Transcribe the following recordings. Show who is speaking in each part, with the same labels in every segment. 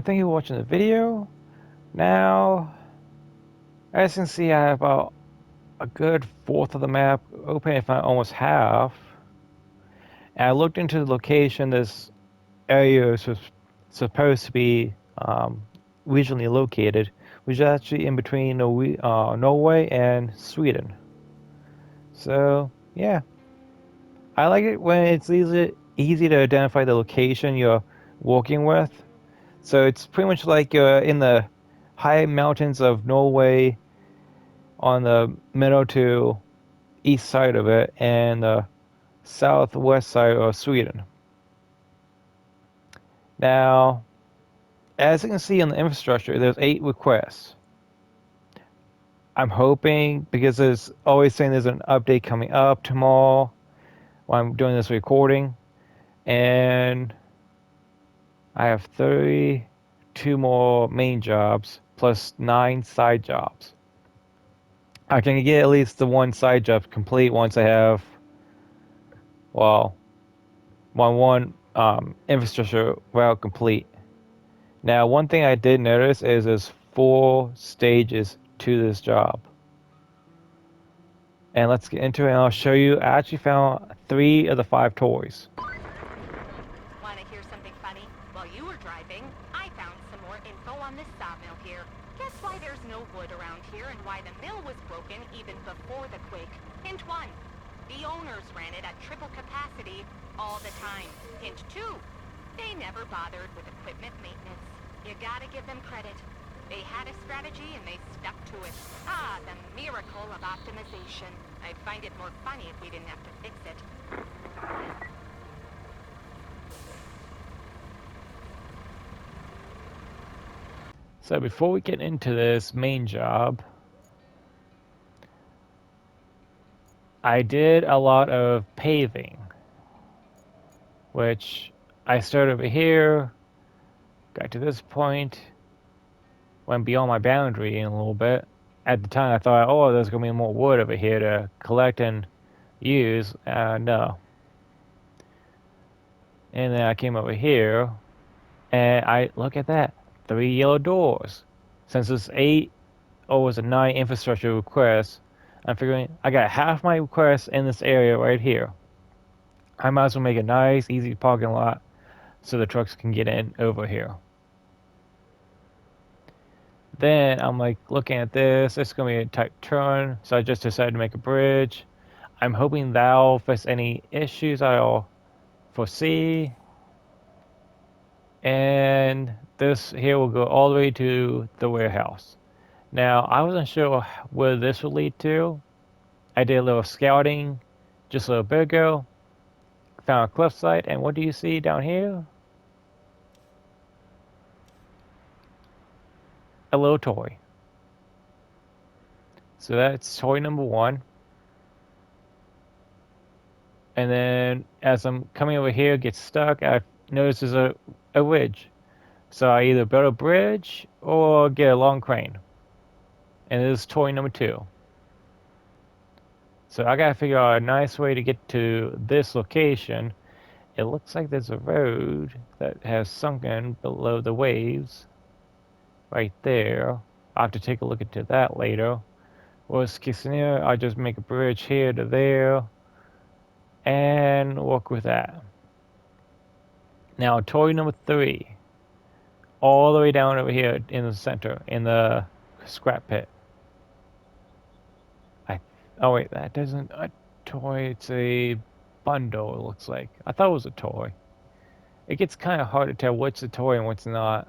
Speaker 1: thank you for watching the video. Now, as you can see, I have about a good fourth of the map open, if not almost half. And I looked into the location this area is supposed to be regionally located, which is actually in between Norway and Sweden. So, yeah. I like it when it's easy to identify the location you're working with. So it's pretty much like you're in the high mountains of Norway on the middle to east side of it and the southwest side of Sweden. Now, as you can see in the infrastructure, there's 8 requests. I'm hoping, because there's always saying there's an update coming up tomorrow while I'm doing this recording, and I have 32 more main jobs plus 9 side jobs. I can get at least the one side job complete once I have, well, one infrastructure route complete. Now, one thing I did notice is there's 4 stages to this job. And let's get into it, and I'll show you. I actually found 3 of the 5 toys.
Speaker 2: Want to hear something funny? While you were driving, I found some more info on this sawmill here. Guess why there's no wood around here and why the mill was broken even before the quake. Hint 1. The owners ran it at triple capacity all the time. Hint 2. They never bothered with equipment maintenance. You gotta give them credit. They had a strategy and they stuck to it. Ah, the miracle of optimization. I'd find it more funny if we didn't have to fix it.
Speaker 1: So before we get into this main job, I did a lot of paving, which I started over here, got to this point, went beyond my boundary in a little bit. At the time I thought, oh, there's going to be more wood over here to collect and use. No. And then I came over here, and I look at that. 3 yellow doors. Since it's 8, or was it 9 infrastructure requests, I'm figuring I got half my requests in this area right here. I might as well make a nice, easy parking lot so the trucks can get in over here. Then I'm like looking at this. It's gonna be a tight turn, so I just decided to make a bridge. I'm hoping that'll fix any issues I'll foresee. And this here will go all the way to the warehouse. Now, I wasn't sure where this would lead to. I did a little scouting just a little bit ago. Found a cliffside, and what do you see down here? A little toy. So that's toy number 1. And then as I'm coming over here, get stuck, I notice there's a ridge. So I either build a bridge or get a long crane. And this is toy number 2. So I gotta figure out a nice way to get to this location. It looks like there's a road that has sunken below the waves. Right there. I'll have to take a look into that later. Worst case scenario, I'll just make a bridge here to there and work with that. Now, toy number 3, all the way down over here in the center, in the scrap pit. Oh wait, that isn't a toy, it's a bundle, it looks like. I thought it was a toy. It gets kind of hard to tell what's a toy and what's not,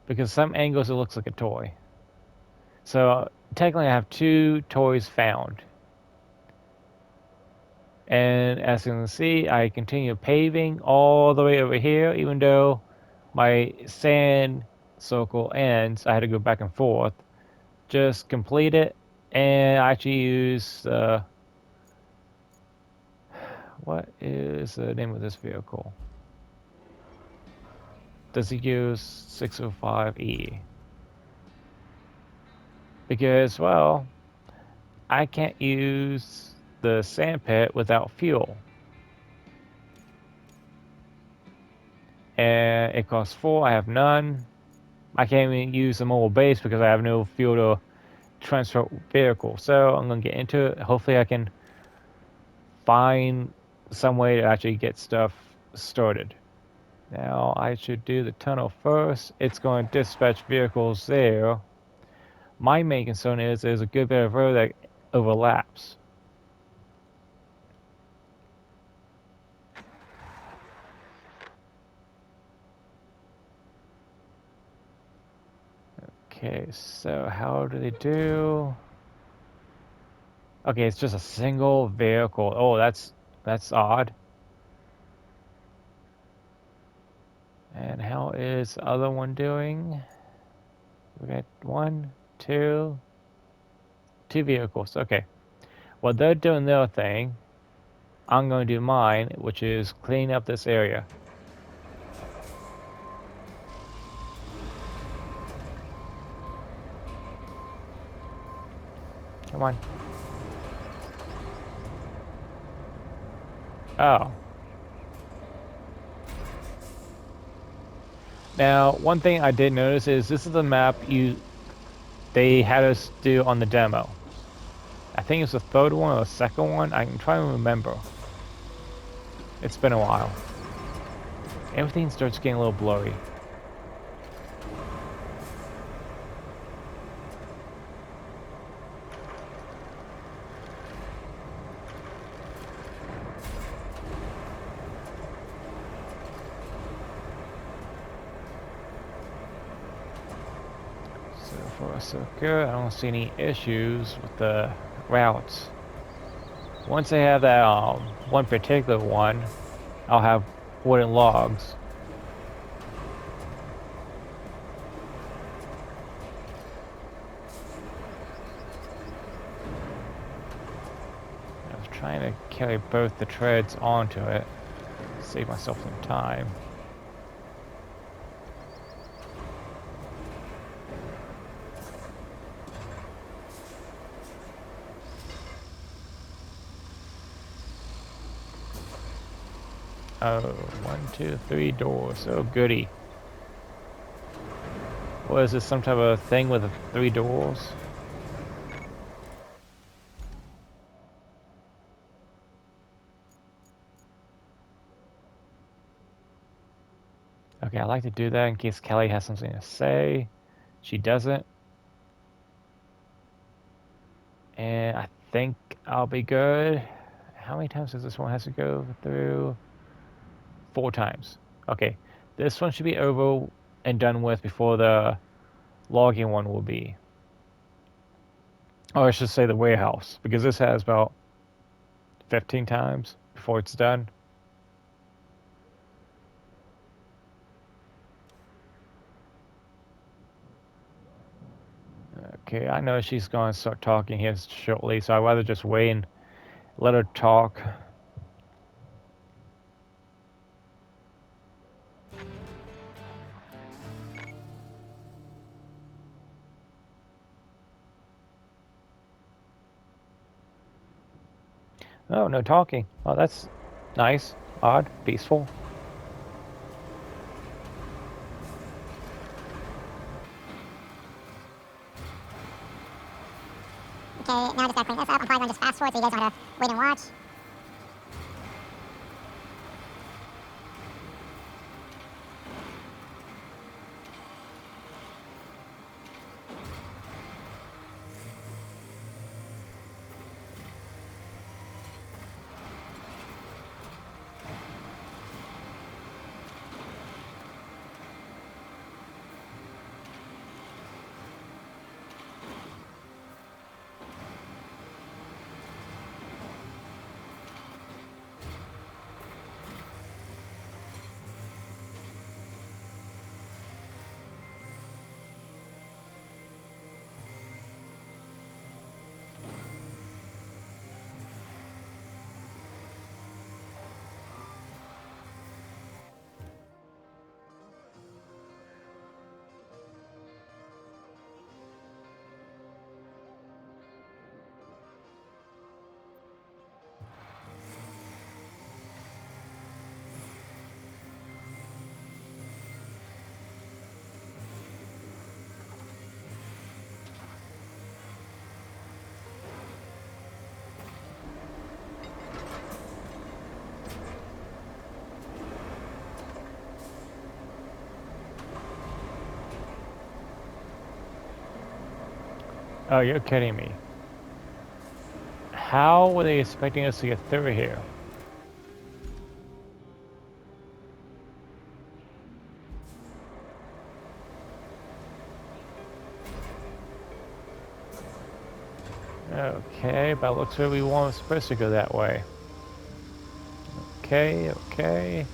Speaker 1: because some angles it looks like a toy. So technically I have 2 toys found. And as you can see, I continue paving all the way over here, even though my sand circle ends. I had to go back and forth. Just complete it, and I actually use what is the name of this vehicle? Does it use 605E? Because, well, I can't use the sand pit without fuel. And it costs 4. I have none. I can't even use the mobile base because I have no fuel to transfer vehicle. So I'm gonna get into it. Hopefully I can find some way to actually get stuff started. Now I should do the tunnel first. It's going to dispatch vehicles there. My main concern is there's a good bit of road that overlaps. Okay, so how do they do? Okay, it's just a single vehicle. Oh, that's odd. And how is the other one doing? We got one, two vehicles. Okay. Well, they're doing their thing. I'm going to do mine, which is clean up this area. Come on. Oh. Now, one thing I did notice is this is the map they had us do on the demo. I think it's the third one or the second one. I can try and remember. It's been a while. Everything starts getting a little blurry. So far so good. I don't see any issues with the routes. Once I have that one particular one, I'll have wooden logs. I was trying to carry both the treads onto it, save myself some time. Oh, 1, 2, 3 doors. Oh, goody. What is this, some type of thing with 3 doors? Okay, I like to do that in case Kelly has something to say. She doesn't. And I think I'll be good. How many times does this one have to go through? 4 times. Okay, this one should be over and done with before the logging one will be. Or I should say the warehouse, because this has about 15 times before it's done. Okay, I know she's going to start talking here shortly, so I'd rather just wait and let her talk. Oh, no talking. Oh, that's nice, odd, peaceful.
Speaker 3: Okay, now I just gotta clean this up. I'm probably gonna just fast forward so you guys don't have to wait and watch.
Speaker 1: Oh, you're kidding me. How were they expecting us to get through here? Okay, but it looks like we weren't supposed to go that way. Okay, okay.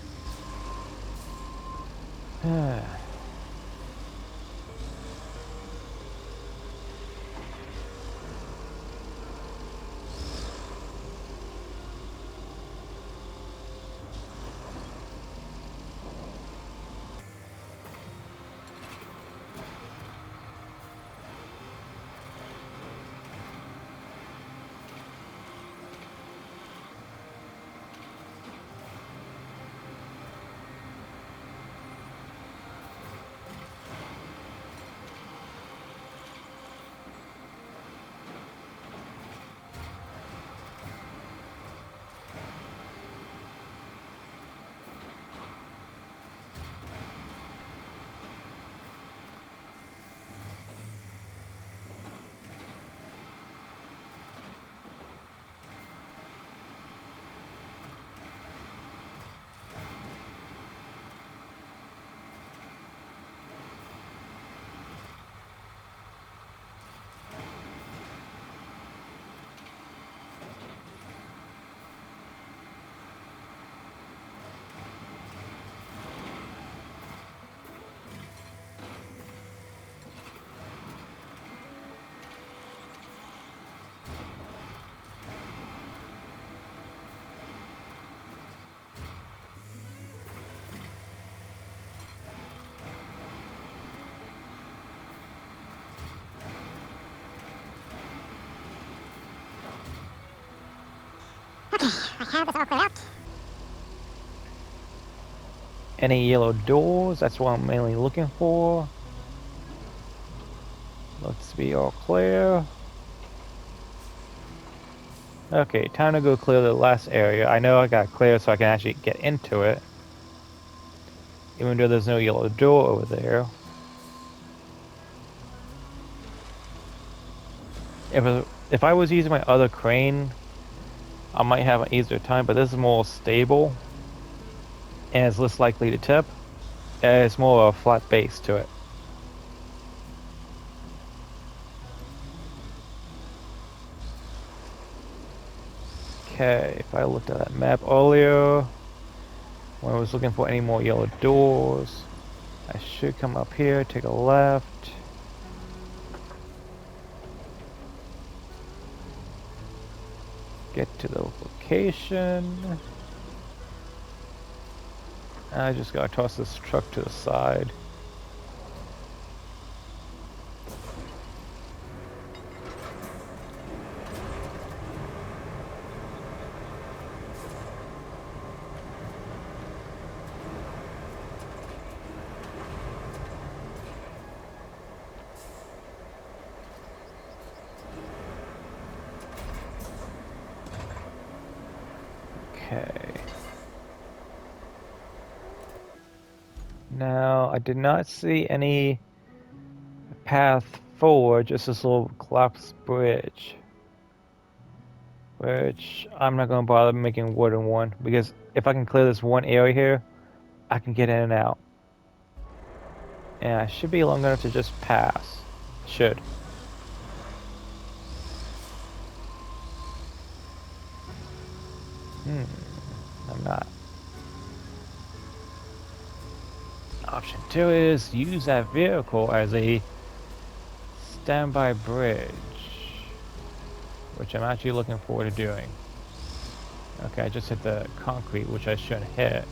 Speaker 3: Okay, I have this all cleared out.
Speaker 1: Any yellow doors? That's what I'm mainly looking for. Looks to be all clear. Okay, time to go clear the last area. I know I got clear so I can actually get into it. Even though there's no yellow door over there. If I was using my other crane, I might have an easier time, but this is more stable. And it's less likely to tip. And it's more of a flat base to it. Okay, if I looked at that map earlier, when I was looking for any more yellow doors, I should come up here, take a left. Get to the location. I just gotta toss this truck to the side. Okay. Now, I did not see any path forward, just this little collapsed bridge. Which I'm not gonna bother making a wooden one, because if I can clear this one area here, I can get in and out. And I should be long enough to just pass. Should. I'm not. Option 2 is use that vehicle as a standby bridge, which I'm actually looking forward to doing. Okay, I just hit the concrete, which I shouldn't hit.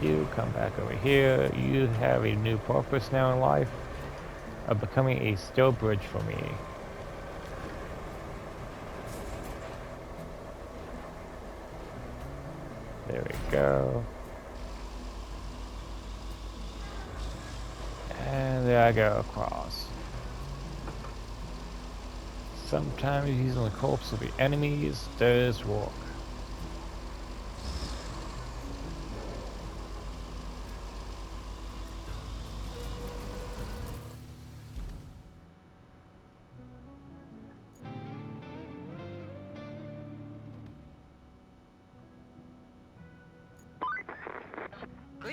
Speaker 1: You come back over here. You have a new purpose now in life of becoming a steel bridge for me. There we go. And there I go across. Sometimes using the corpse of the enemies does work.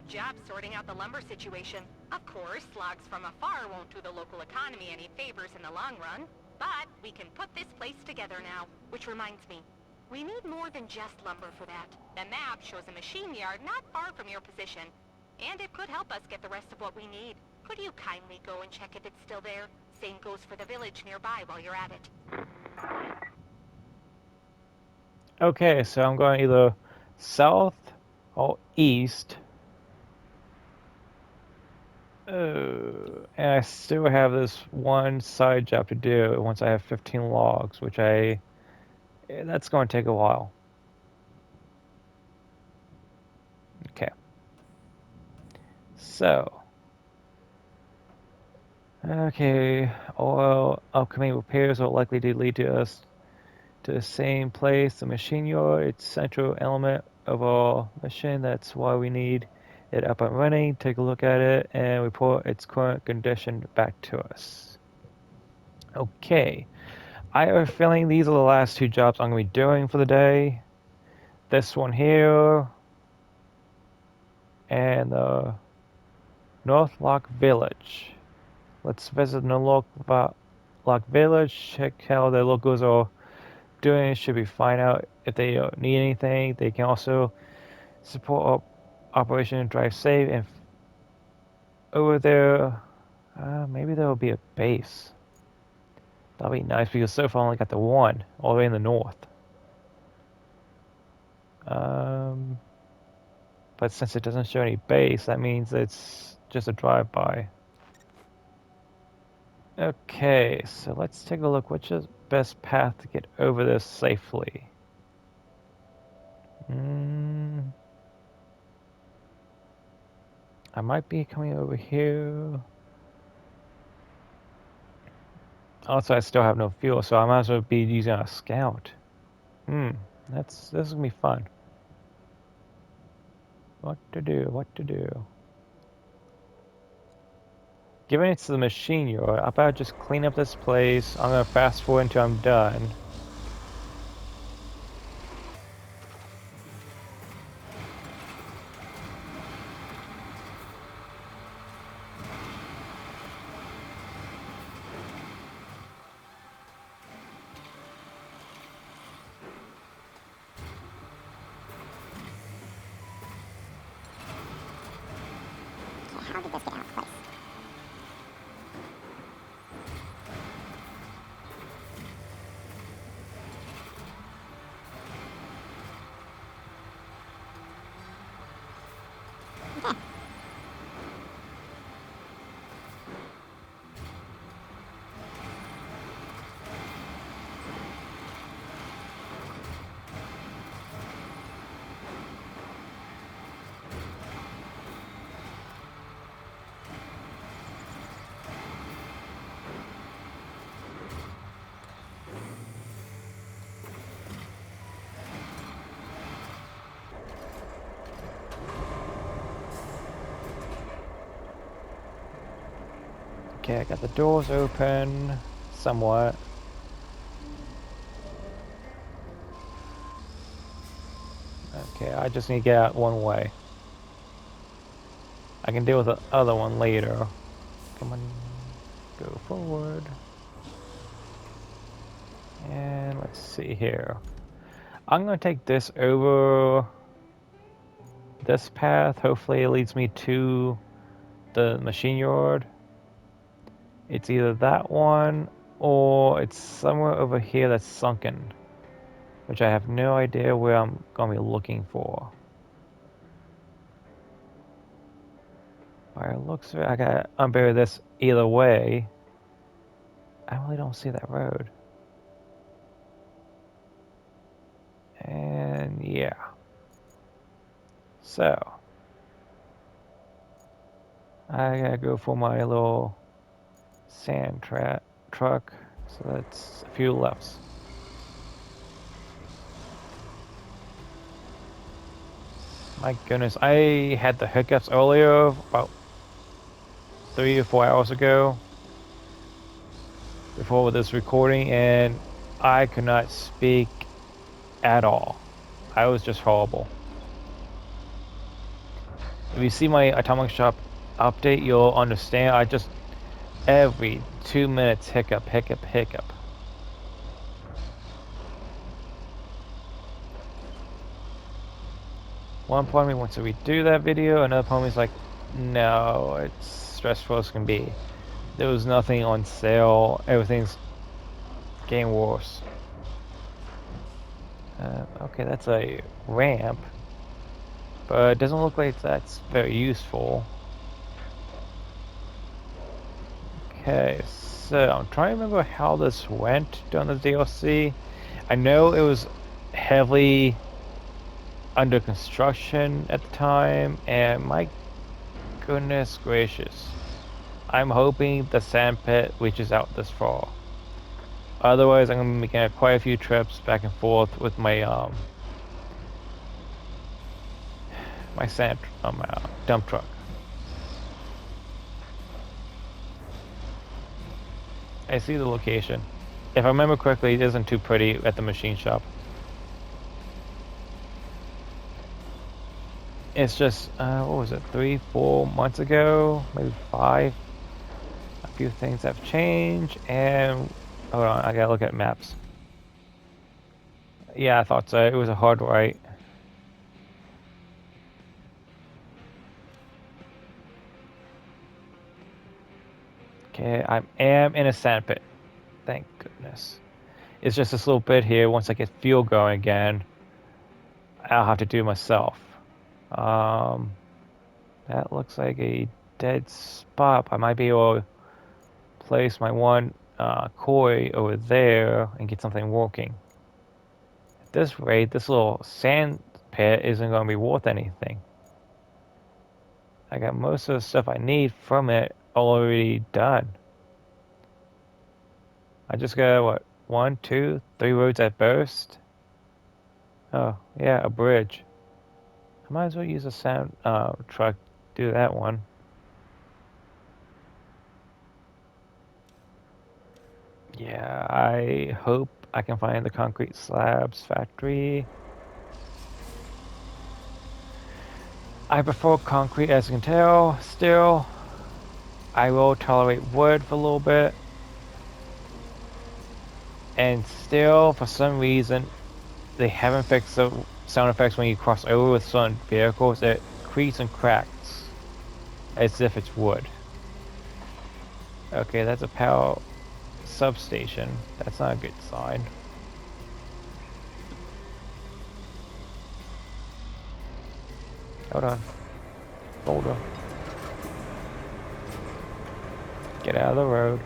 Speaker 2: good job sorting out the lumber situation. Of course, logs from afar won't do the local economy any favors in the long run. But we can put this place together now. Which reminds me, we need more than just lumber for that. The map shows a machine yard not far from your position. And it could help us get the rest of what we need. Could you kindly go and check if it's still there? Same goes for the village nearby while you're at it.
Speaker 1: Okay, so I'm going either south or east. And I still have this one side job to do once I have 15 logs, which that's going to take a while. Okay. So, okay, all upcoming repairs are likely to lead to us to the same place, the machine yard. It's central element of our mission. That's why we need it up and running. Take a look at it and report its current condition back to us. Okay. I have a feeling these are the last two jobs I'm going to be doing for the day. This one here and Northlock Village. Let's visit Northlock Village, check how the locals are doing. Should we find out if they need anything? They can also support Operation Drive Safe. And over there, maybe there will be a base. That'll be nice because so far I only got the one all the way in the north. But since it doesn't show any base, that means it's just a drive-by. Okay, so let's take a look. Which is the best path to get over this safely? I might be coming over here. Also, I still have no fuel, so I might as well be using a scout. This is gonna be fun. What to do? Given it's the machine yard, I better just clean up this place. I'm gonna fast forward until I'm done.
Speaker 3: Okay, how did this get out of place? Okay.
Speaker 1: Okay, I got the doors open, somewhat. Okay, I just need to get out one way. I can deal with the other one later. Come on, go forward. And let's see here. I'm gonna take this over this path. Hopefully it leads me to the machine yard. It's either that one or it's somewhere over here that's sunken, which I have no idea where I'm gonna be looking for. By it looks of it, I gotta unbury this either way. I really don't see that road. And yeah. So I gotta go for my little sand truck. So that's a few lefts. My goodness, I had the hiccups earlier, about 3 or 4 hours ago, before this recording, and I could not speak at all. I was just horrible. If you see my Atomic Shop update, you'll understand. I just every 2 minutes hiccup, hiccup, hiccup. One part of me wants to redo that video, another part of me is like, no, it's stressful as can be. There was nothing on sale, everything's getting worse. Okay, that's a ramp, but it doesn't look like that's very useful. Okay, so I'm trying to remember how this went during the DLC. I know it was heavily under construction at the time, and my goodness gracious, I'm hoping the sand pit reaches out this far. Otherwise, I'm gonna be making quite a few trips back and forth with my my sand dump truck. I see the location. If I remember correctly, it isn't too pretty at the machine shop. It's just, what was it, 3, 4 months ago? Maybe 5? A few things have changed, and... Hold on, I gotta look at maps. Yeah, I thought so. It was a hard right. Okay, I am in a sand pit. Thank goodness. It's just this little bit here. Once I get fuel going again, I'll have to do it myself. Um, that looks like a dead spot. I might be able to place my one koi over there and get something working. At this rate, this little sand pit isn't going to be worth anything. I got most of the stuff I need from it already done. I just got, what, 1, 2, 3 roads at burst? Oh, yeah, a bridge. I might as well use a sand truck to do that one. Yeah, I hope I can find the concrete slabs factory. I prefer concrete, as you can tell. Still, I will tolerate wood for a little bit. And still, for some reason, they haven't fixed the sound effects when you cross over with certain vehicles. It creaks and cracks as if it's wood. Okay, that's a power substation. That's not a good sign. Hold on. Boulder. Get out of the road.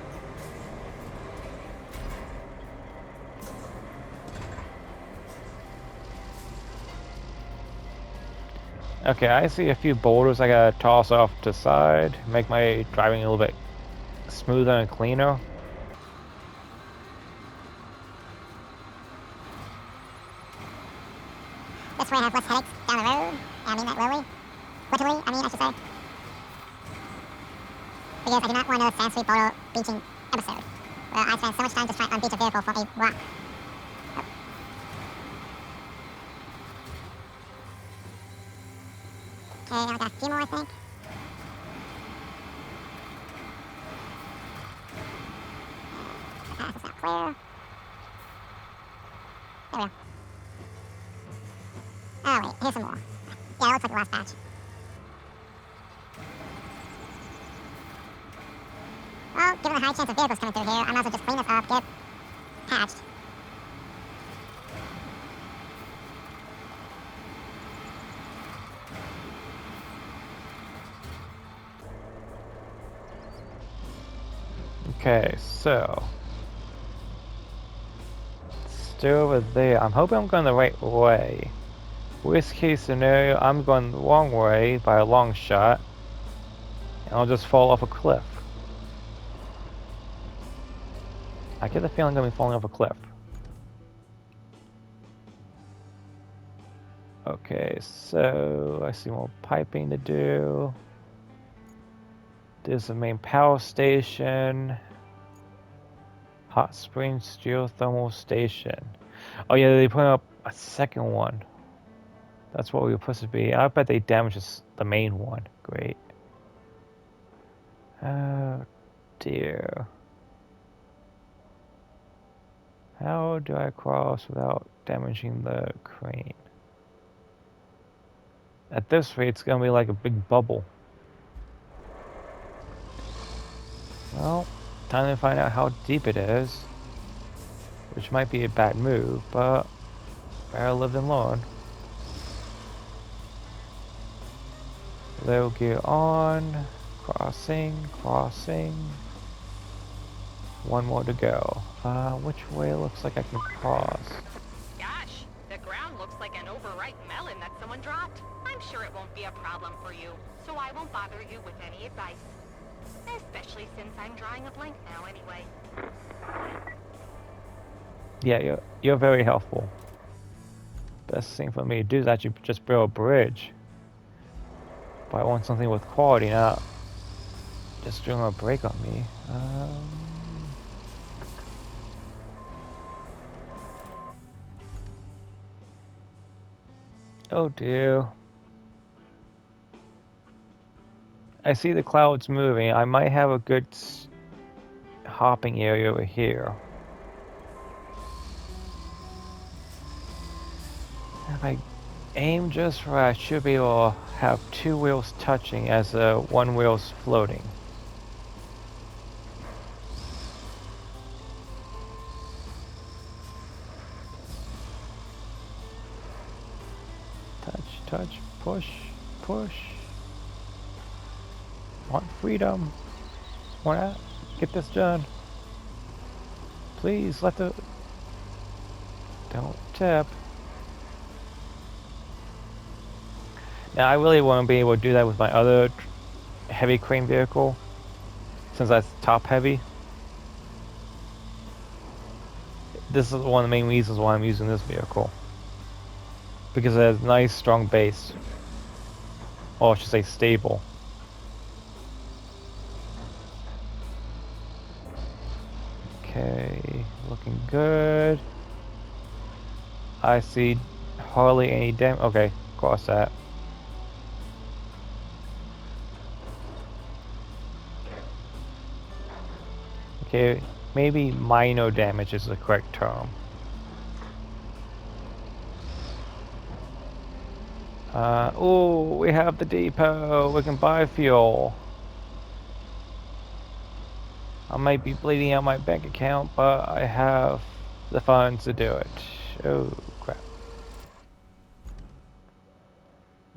Speaker 1: Okay, I see a few boulders I gotta toss off to the side, make my driving a little bit smoother and cleaner.
Speaker 3: This way I have less headaches down the road. I mean that literally. Literally, I should say. Because I do not want another fancy photo beaching episode, where I spend so much time just trying to unbeach a vehicle for a rock. Oh. Okay, I got a few more, I think. The path is not clear. There we go. Oh wait, here's some more. Yeah, that looks like the last batch. Well, given the high chance of vehicles coming through here, I might as well just clean this up, get patched.
Speaker 1: Okay, so still over there. I'm hoping I'm going the right way. Worst case scenario, I'm going the wrong way by a long shot, and I'll just fall off a cliff. I get the feeling I'm going to be falling off a cliff. Okay, so I see more piping to do. There's the main power station. Hot Springs Geothermal Station. Oh yeah, they put up a second one. That's what we were supposed to be. I bet they damaged the main one. Great. Oh dear. How do I cross without damaging the crane? At this rate, it's gonna be like a big bubble. Well, time to find out how deep it is. Which might be a bad move, but better live than learn. Low gear on. Crossing, crossing. One more to go. Which way looks like I can cross?
Speaker 2: Gosh, the ground looks like an overripe melon that someone dropped. I'm sure it won't be a problem for you, so I won't bother you with any advice. Especially since I'm drawing a blank now anyway.
Speaker 1: Yeah, you're very helpful. Best thing for me to do is actually just build a bridge. But I want something with quality, not just doing a break on me. Oh dear. I see the clouds moving. I might have a good hopping area over here. If I aim just right, I should be able to have two wheels touching as one wheel's floating. Touch, touch, push, push. Want freedom. Wanna get this done. Please let the... Don't tip. Now I really want to be able to do that with my other heavy crane vehicle, since that's top heavy. This is one of the main reasons why I'm using this vehicle. Because it has a nice strong base. Or I should say stable. Okay, looking good. I see hardly any damage. Okay, cross that. Okay, maybe minor damage is the correct term. Oh, we have the depot. We can buy fuel. I might be bleeding out my bank account, but I have the funds to do it. Oh, crap.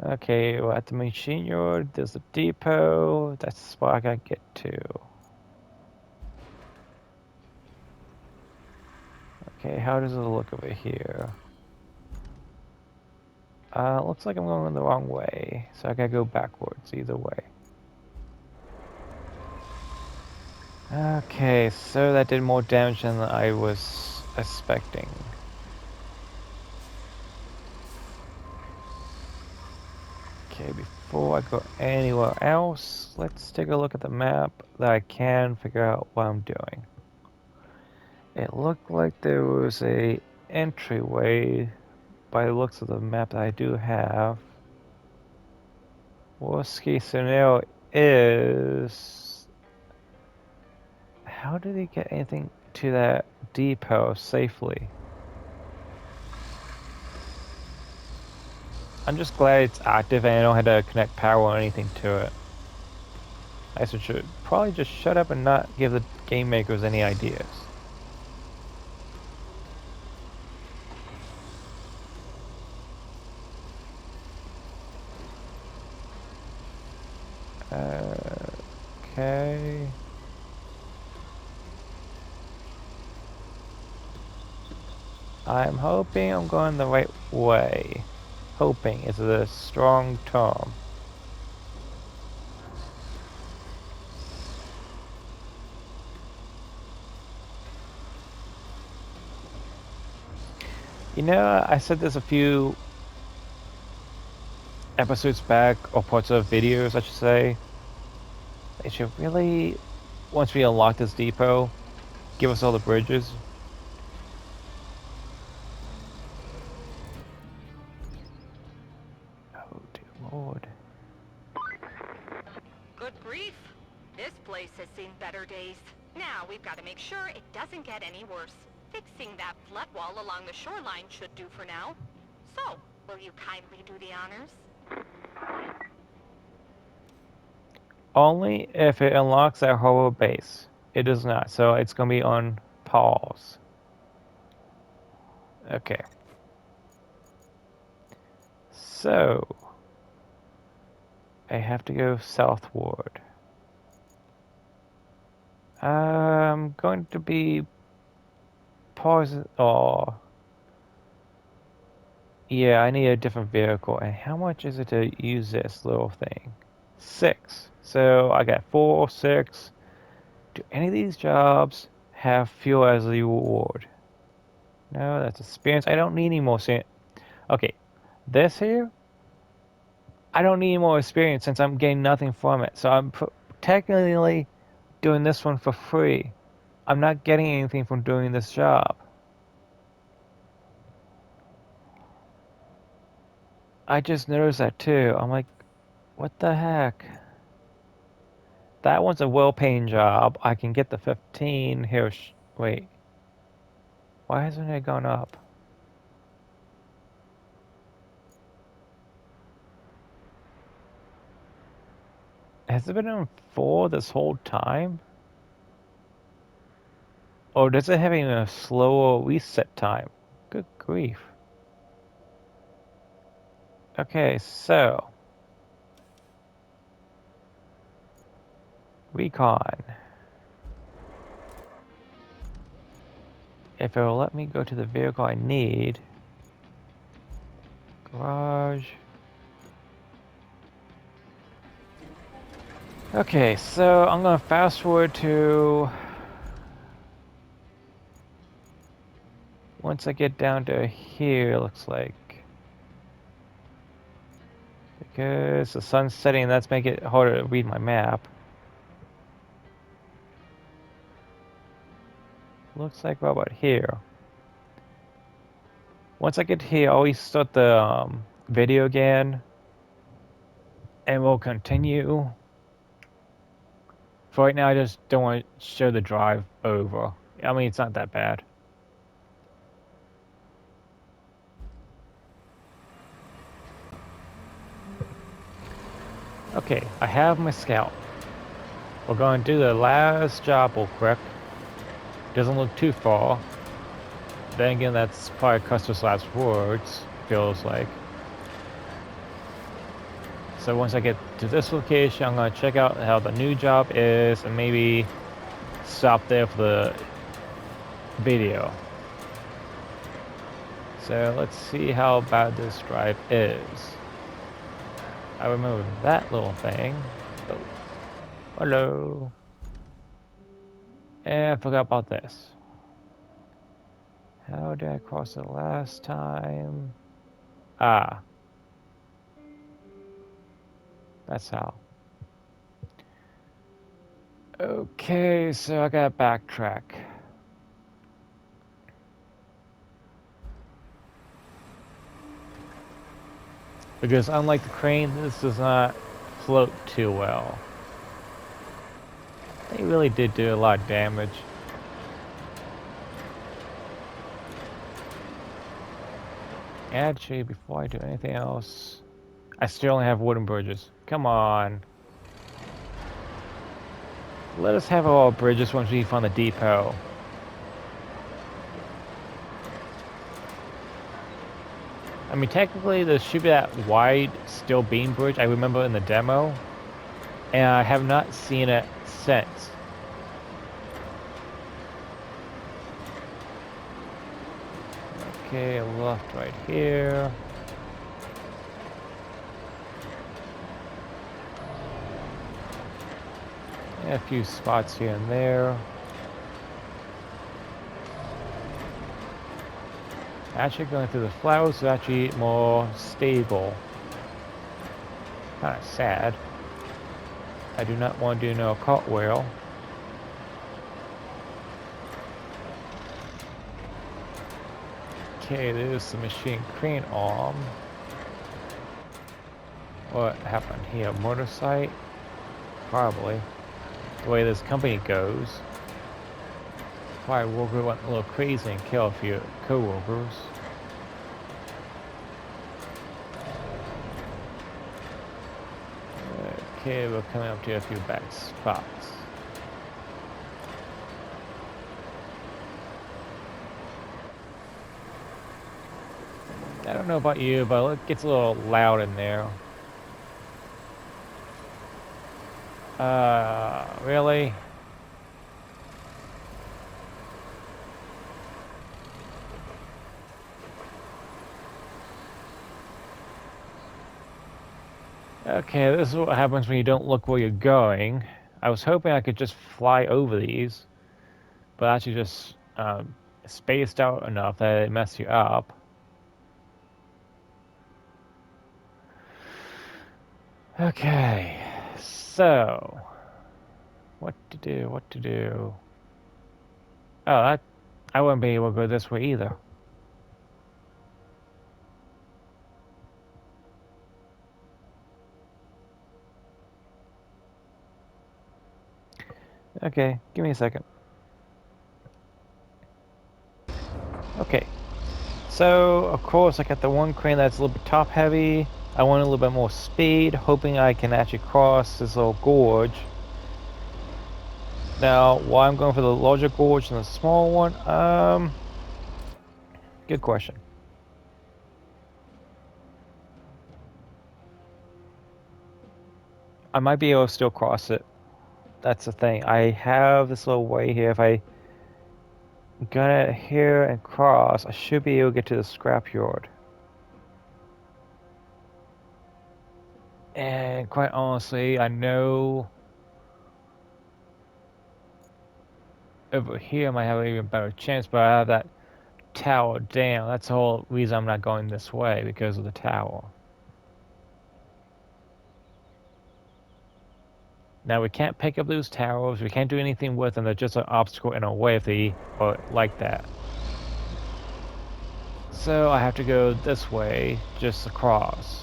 Speaker 1: Okay, we're at the machine yard. There's a depot. That's the spot I gotta get to. Okay, how does it look over here? Looks like I'm going the wrong way, so I gotta go backwards either way. Okay, so that did more damage than I was expecting. Okay, before I go anywhere else, let's take a look at the map that I can figure out what I'm doing. It looked like there was a entryway by the looks of the map that I do have. Worst case scenario is... How did he get anything to that depot safely? I'm just glad it's active and I don't have to connect power or anything to it. I should probably just shut up and not give the game makers any ideas. Okay. I'm hoping I'm going the right way. Hoping is a strong term. You know, I said this a few episodes back, or parts of videos, I should say. They should really, once we unlock this depot, give us all the bridges.
Speaker 2: Now we've got to make sure it doesn't get any worse. Fixing that flood wall along the shoreline should do for now. So, will you kindly do the honors?
Speaker 1: Only if it unlocks that whole base. It does not, so it's gonna be on pause. Okay. So I have to go southward. I'm going to be pausing. Oh, yeah, I need a different vehicle. And how much is it to use this little thing? 6. So I got 4, 6. Do any of these jobs have fuel as a reward? No, that's experience. I don't need any more experience. Okay, this here, I don't need any more experience since I'm getting nothing from it. So I'm technically doing this one for free. I'm not getting anything from doing this job. I just noticed that too. I'm like, what the heck? That one's a well-paying job. I can get the 15 here. Wait, why hasn't it gone up? Has it been on 4 this whole time? Or does it have a slower reset time? Good grief. Okay, so recon. If it will let me go to the vehicle I need. Garage. Okay, so I'm gonna fast forward to once I get down to here, looks like. Because the sun's setting, that's making it harder to read my map. Looks like we're about here. Once I get here, I'll restart the video again. And we'll continue. For right now, I just don't want to show the drive over. I mean, it's not that bad. Okay, I have my scout. We're going to do the last job real quick. Doesn't look too far. Then again, that's probably Custer's last words, feels like. So once I get to this location, I'm going to check out how the new job is and maybe stop there for the video. So let's see how bad this drive is. I remember that little thing. Oh, hello. And I forgot about this. How did I cross it last time? Ah. That's how. Okay, so I gotta backtrack. Because unlike the crane, this does not float too well. They really did do a lot of damage. Actually, before I do anything else, I still only have wooden bridges. Come on. Let us have all bridges once we find the depot. I mean, technically, there should be that wide steel beam bridge I remember in the demo, and I have not seen it since. Okay, left right here. And a few spots here and there. Actually, going through the flowers is actually more stable. Kind of sad. I do not want to do no cartwheel. Okay, there's the machine crane arm. What happened here? Motor site? Probably. The way this company goes. Probably Walker went a little crazy and killed a few co-workers. Okay, we're coming up to a few bad spots. I don't know about you, but it gets a little loud in there. Really? Okay, this is what happens when you don't look where you're going. I was hoping I could just fly over these, but actually just spaced out enough that it messed you up. Okay, so what to do? What to do? Oh, I wouldn't be able to go this way either. Okay, give me a second. Okay, so of course I got the one crane that's a little bit top heavy. I want a little bit more speed, hoping I can actually cross this little gorge. Now, why I'm going for the larger gorge than the small one? Good question. I might be able to still cross it. That's the thing. I have this little way here. If I get it here and cross, I should be able to get to the scrapyard. And quite honestly, I know over here I might have an even better chance, but I have that tower down. That's the whole reason I'm not going this way, because of the tower. Now we can't pick up those towers, we can't do anything with them, they're just an obstacle in our way if they are like that. So I have to go this way, just across.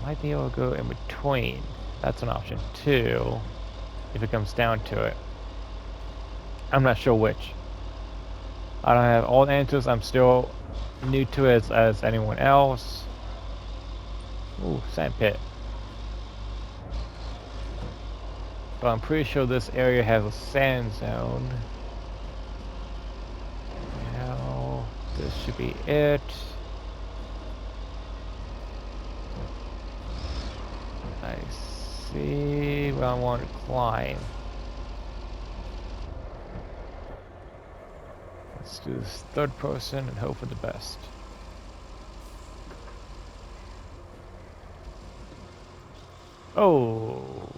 Speaker 1: Might be able to go in between. That's an option too, if it comes down to it. I'm not sure which. I don't have all the answers, I'm still new to it as anyone else. Ooh, sandpit. But I'm pretty sure this area has a sand zone. Now, this should be it. I see where I want to climb. Let's do this third person and hope for the best. Oh.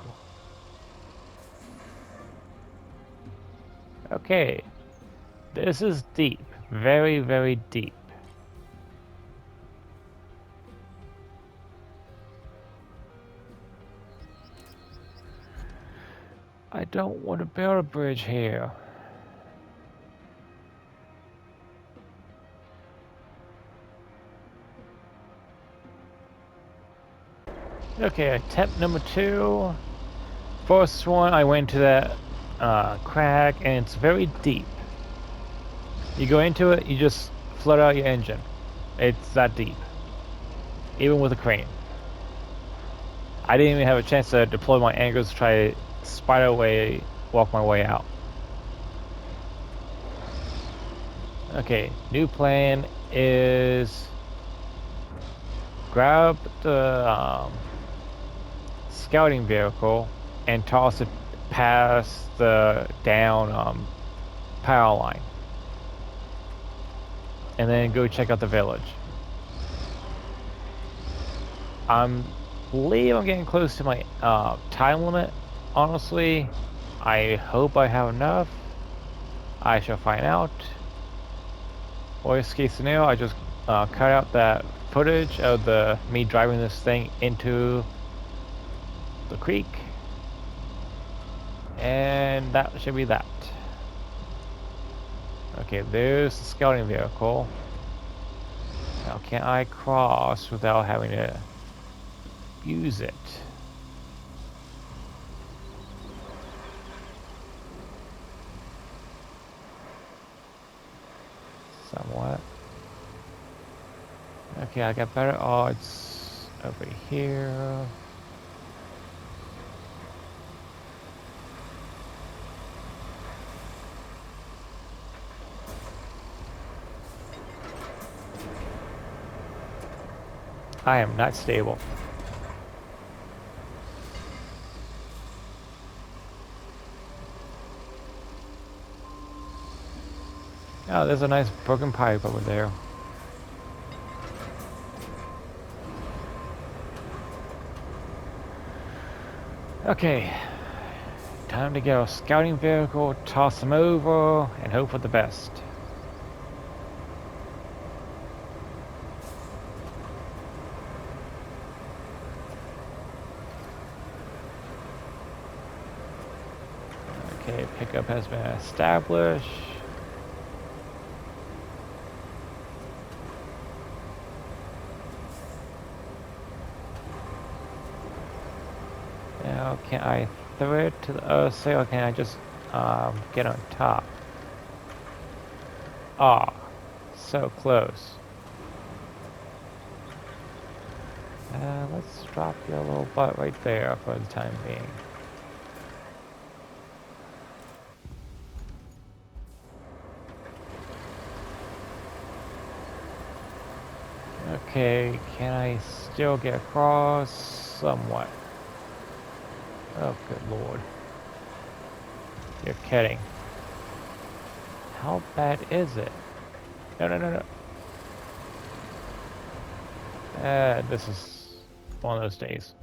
Speaker 1: Okay. This is deep. Very, very deep. I don't want to build a bridge here. Okay, attempt number 2. First one, I went to that crack, and it's very deep. You go into it, you just flood out your engine. It's that deep. Even with a crane. I didn't even have a chance to deploy my anchors to try to spider way, walk my way out. Okay, new plan is grab the scouting vehicle and toss it past the down power line. And then go check out the village. I believe I'm getting close to my time limit. Honestly, I hope I have enough. I shall find out. Worst case scenario, I just cut out that footage of me driving this thing into the creek, and that should be that. Okay, there's the scouting vehicle. Now, can I cross without having to use it? somewhat. Okay, I got better odds over here. I am not stable. Oh, there's a nice broken pipe over there. Okay, time to go. Scouting vehicle, toss them over, and hope for the best. Okay, pickup has been established. Now, can I throw it to the other side, or can I just get on top? Ah, so close. Let's drop your little butt right there for the time being. Okay, can I still get across? Somewhat. Oh, good lord. You're kidding. How bad is it? No, no, no, no. This is one of those days.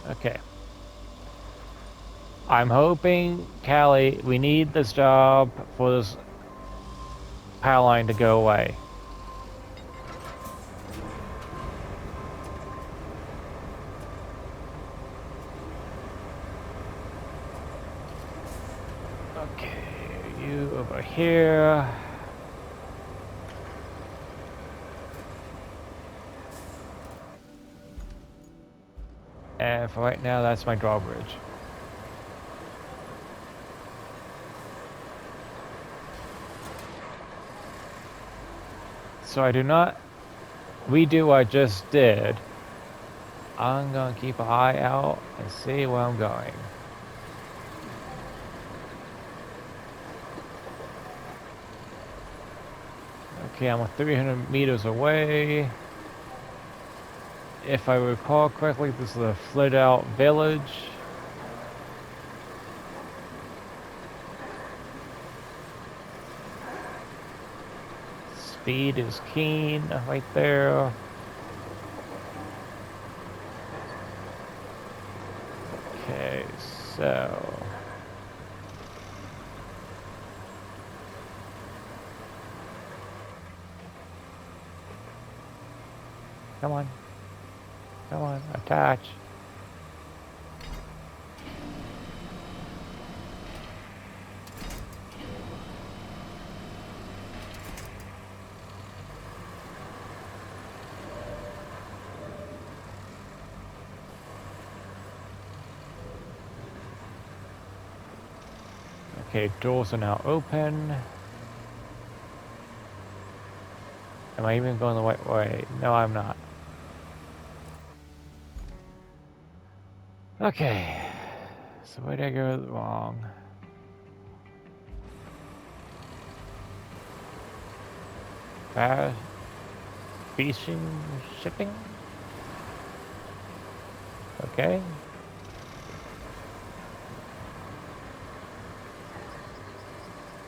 Speaker 1: Okay. I'm hoping, Callie, we need this job for this power line to go away. Okay, you over here. And for right now, that's my drawbridge. So I do not redo what I just did. I'm gonna keep an eye out and see where I'm going. Okay, I'm 300 meters away. If I recall correctly, this is a flooded out village. Speed is keen right there. Okay, so come on. Come on, attach. Okay, doors are now open. Am I even going the right way? No, I'm not. Okay, so where did I go wrong? Fast fishing, shipping? Okay.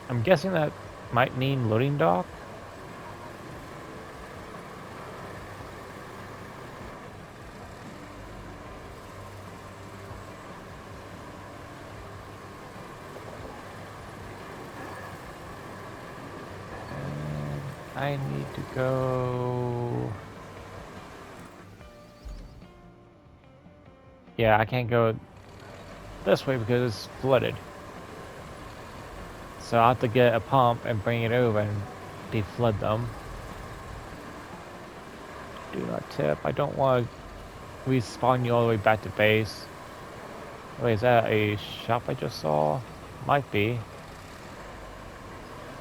Speaker 1: I'm guessing that might mean loading dock. I need to go. Yeah, I can't go this way because it's flooded. So I'll have to get a pump and bring it over and deflood them. Do not tip. I don't want to respawn you all the way back to base. Wait, is that a shop I just saw? Might be.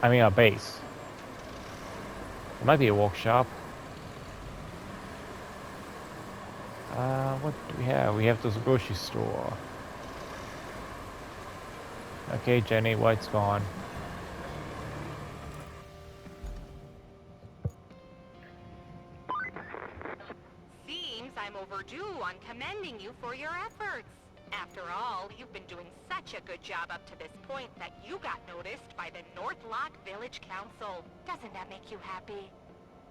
Speaker 1: I mean, a base. It might be a workshop. What do we have? We have this grocery store. Okay, Jenny, what's gone?
Speaker 2: Seems I'm overdue on commending you for your efforts. After all, you've been doing such a good job up to this point that you got noticed by the Northlock Village Council. Doesn't that make you happy?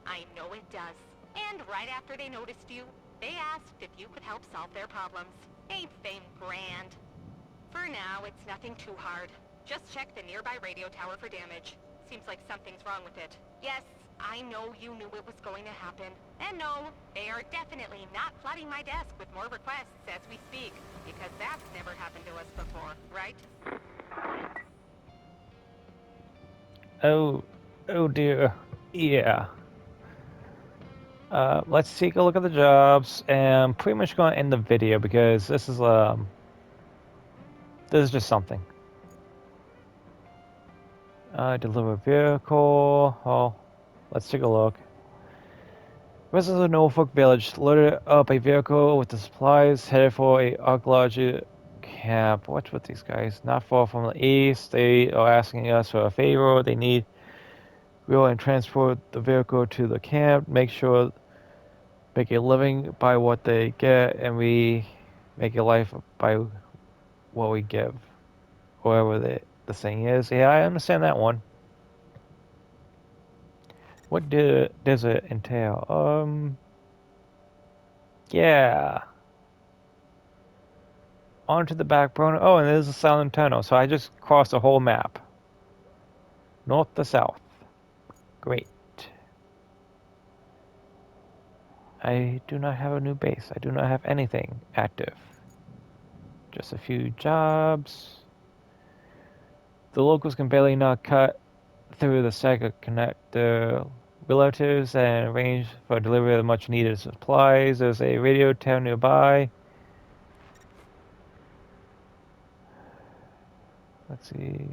Speaker 2: I know it does. And right after they noticed you, they asked if you could help solve their problems. Ain't fame grand? For now, it's nothing too hard. Just check the nearby radio tower for damage. Seems like something's wrong with it. Yes, I know you knew it was going to happen. And no, they are definitely not flooding my desk with more requests as we speak, because that's never happened to us before, right?
Speaker 1: Oh dear. Yeah. Let's take a look at the jobs, and I'm pretty much going to end the video because this is just something. Deliver a vehicle. Oh, let's take a look. Residents of Norfolk Village loaded up a vehicle with the supplies headed for a archaeology camp. What's with these guys? Not far from the east. They are asking us for a favor. They need wheel and transport the vehicle to the camp. Make a living by what they get, and we make a life by what we give. Whatever the saying is. Yeah, I understand that one. What does it entail? Yeah. Onto the backbone. Oh, and there's a silent tunnel. So I just crossed the whole map. North to south. Great. I do not have a new base. I do not have anything active. Just a few jobs. The locals can barely not cut through the Sega connect their relatives and arrange for delivery of much needed supplies. There's a radio tower nearby. Let's see.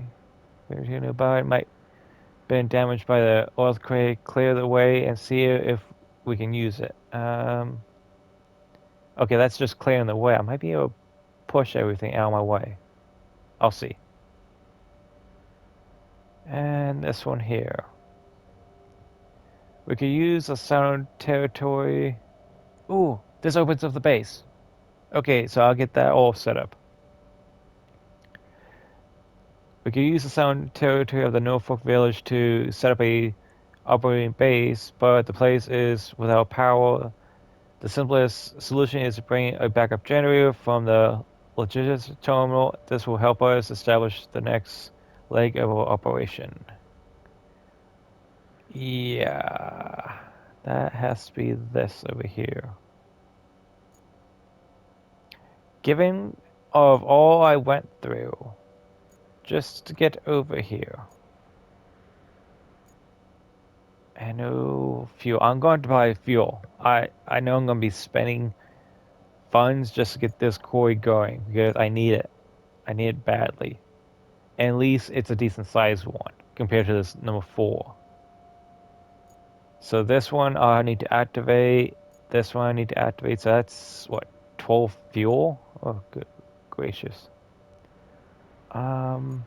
Speaker 1: Radio nearby might have been damaged by the earthquake. Clear the way and see if we can use it. Okay, that's just clearing the way. I might be able to push everything out of my way. I'll see. And this one here. We could use the sound territory. Ooh, this opens up the base. Okay, so I'll get that all set up. We could use the sound territory of the Norfolk Village to set up a operating base, but the place is without power. The simplest solution is to bring a backup generator from the logistics terminal. This will help us establish the next leg of our operation. Yeah, that has to be this over here. Given of all I went through just to get over here. And no fuel. I'm going to buy fuel. I know I'm going to be spending funds just to get this quarry going because I need it. I need it badly. And at least it's a decent sized one compared to this number 4. So this one I need to activate. This one I need to activate. So that's what, 12 fuel? Oh, good gracious. And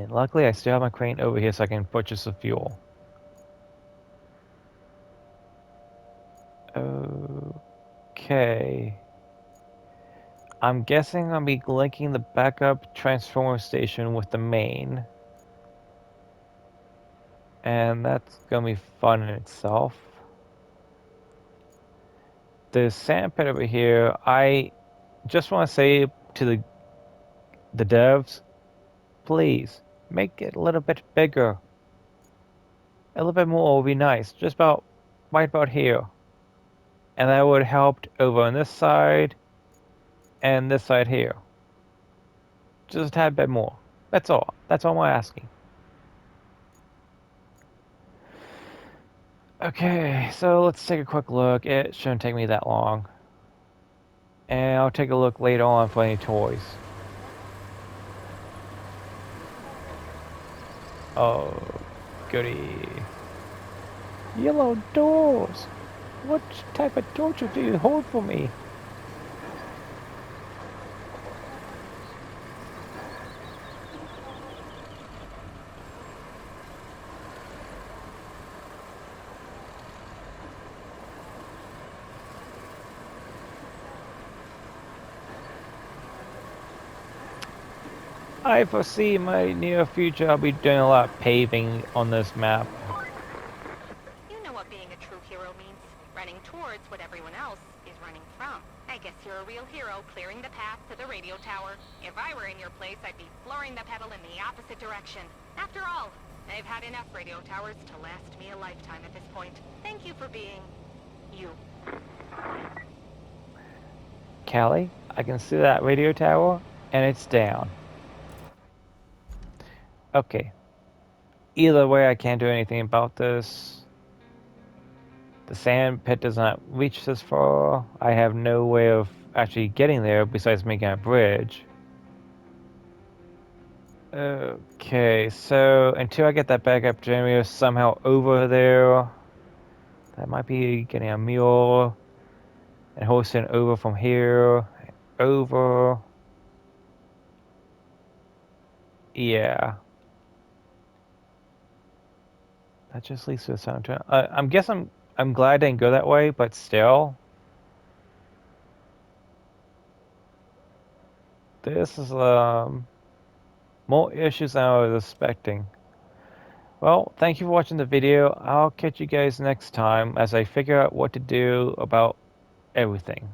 Speaker 1: luckily I still have my crane over here so I can purchase the fuel. Okay. I'm guessing I'll be linking the backup transformer station with the main. And that's gonna be fun in itself. The sand pit over here, I just want to say to the devs, please make it a little bit bigger. A little bit more would be nice. Just about right about here. And that would help over on this side and this side here. Just a tad bit more. That's all. That's all I'm asking. Okay, so let's take a quick look. It shouldn't take me that long. And I'll take a look later on for any toys. Oh, goody. Yellow doors! What type of torture do you hold for me? I foresee in my near future I'll be doing a lot of paving on this map.
Speaker 2: You know what being a true hero means. Running towards what everyone else is running from. I guess you're a real hero, clearing the path to the radio tower. If I were in your place, I'd be flooring the pedal in the opposite direction. After all, I've had enough radio towers to last me a lifetime at this point. Thank you for being... you.
Speaker 1: Callie, I can see that radio tower, and it's down. Okay. Either way, I can't do anything about this. The sand pit does not reach this far. I have no way of actually getting there besides making a bridge. Okay, so until I get that backup generator somehow over there, that might be getting a mule and hosting over from here, over. Yeah, that just leads to the sound. I'm guessing I'm glad I didn't go that way, but still, this is more issues than I was expecting. Well, thank you for watching the video. I'll catch you guys next time as I figure out what to do about everything.